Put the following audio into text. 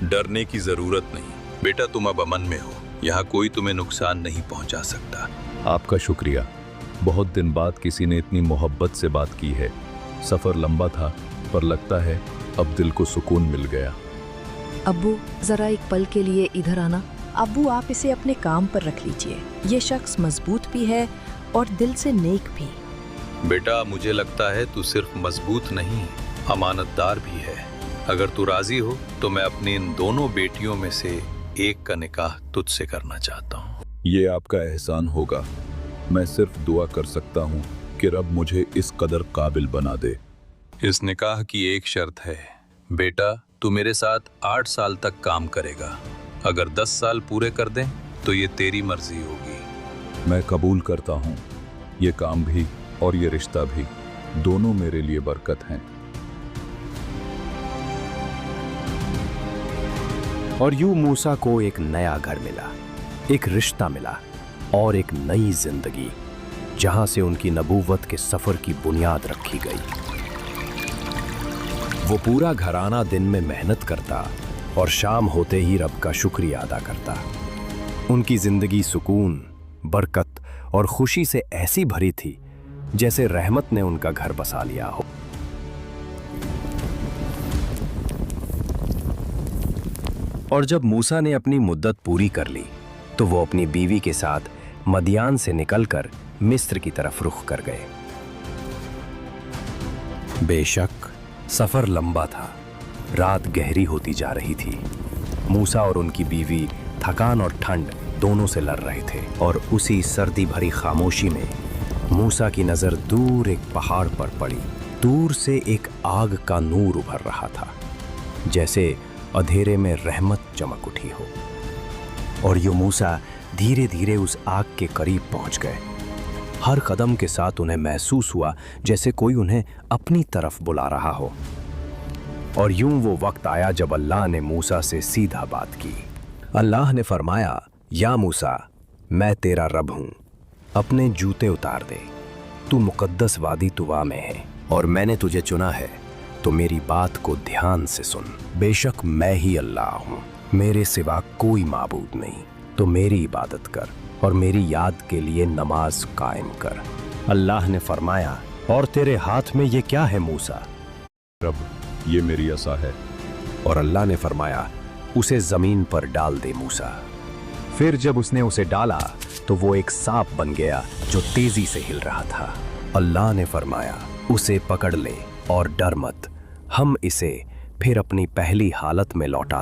डरने की जरूरत नहीं बेटा, तुम अब अमन में हो। यहाँ कोई तुम्हें नुकसान नहीं पहुँचा सकता। आपका शुक्रिया। बहुत दिन बाद किसी ने इतनी मोहब्बत से बात की है। सफ़र लंबा था पर लगता है अब दिल को सुकून मिल गया। अब्बू ज़रा एक पल के लिए इधर आना। अब्बू आप इसे अपने काम पर रख लीजिए। ये शख्स मजबूत भी है और दिल से नेक भी। बेटा मुझे लगता है तू सिर्फ मजबूत नहीं अमानतदार भी है। अगर तू राजी हो तो मैं अपनी इन दोनों बेटियों में से एक का निकाह तुझसे करना चाहता हूँ। ये आपका एहसान होगा। मैं सिर्फ दुआ कर सकता हूँ कि रब मुझे इस कदर काबिल बना दे। इस निकाह की एक शर्त है बेटा, तू मेरे साथ 8 साल तक काम करेगा। अगर 10 साल पूरे कर दें तो ये तेरी मर्जी होगी। मैं कबूल करता हूँ। ये काम भी और ये रिश्ता भी दोनों मेरे लिए बरकत हैं। और यूं मूसा को एक नया घर मिला, एक रिश्ता मिला और एक नई जिंदगी, जहां से उनकी नबूवत के सफर की बुनियाद रखी गई। वो पूरा घराना दिन में मेहनत करता और शाम होते ही रब का शुक्रिया अदा करता। उनकी जिंदगी सुकून, बरकत और खुशी से ऐसी भरी थी जैसे रहमत ने उनका घर बसा लिया हो। और जब मूसा ने अपनी मुद्दत पूरी कर ली तो वो अपनी बीवी के साथ मदियान से निकलकर मिस्र की तरफ रुख कर गए। बेशक सफर लंबा था, रात गहरी होती जा रही थी। मूसा और उनकी बीवी थकान और ठंड दोनों से लड़ रहे थे और उसी सर्दी भरी खामोशी में मूसा की नजर दूर एक पहाड़ पर पड़ी। दूर से एक आग का नूर उभर रहा था, जैसे अंधेरे में रहमत चमक उठी हो। और यूं मूसा धीरे धीरे उस आग के करीब पहुंच गए। हर कदम के साथ उन्हें महसूस हुआ जैसे कोई उन्हें अपनी तरफ बुला रहा हो। और यूं वो वक्त आया जब अल्लाह ने मूसा से सीधा बात की। अल्लाह ने फरमाया, या मूसा, मैं तेरा रब हूं, अपने जूते उतार दे। तू मुकद्दस वादी तुवा में है और मैंने तुझे चुना है, तो मेरी बात को ध्यान से सुन। बेशक मैं ही अल्लाह हूं, मेरे सिवा कोई माबूद नहीं। तो मेरी इबादत कर और मेरी याद के लिए नमाज कायम कर। अल्लाह ने फरमाया, और तेरे हाथ में ये क्या है मूसा? रब, ये मेरी असा है। और अल्लाह ने फरमाया, उसे जमीन पर डाल दे मूसा। फिर जब उसने उसे डाला तो वो एक सांप बन गया जो तेजी से हिल रहा था। अल्लाह ने फरमाया, उसे पकड़ ले और डर मत, हम इसे फिर अपनी पहली हालत में लौटा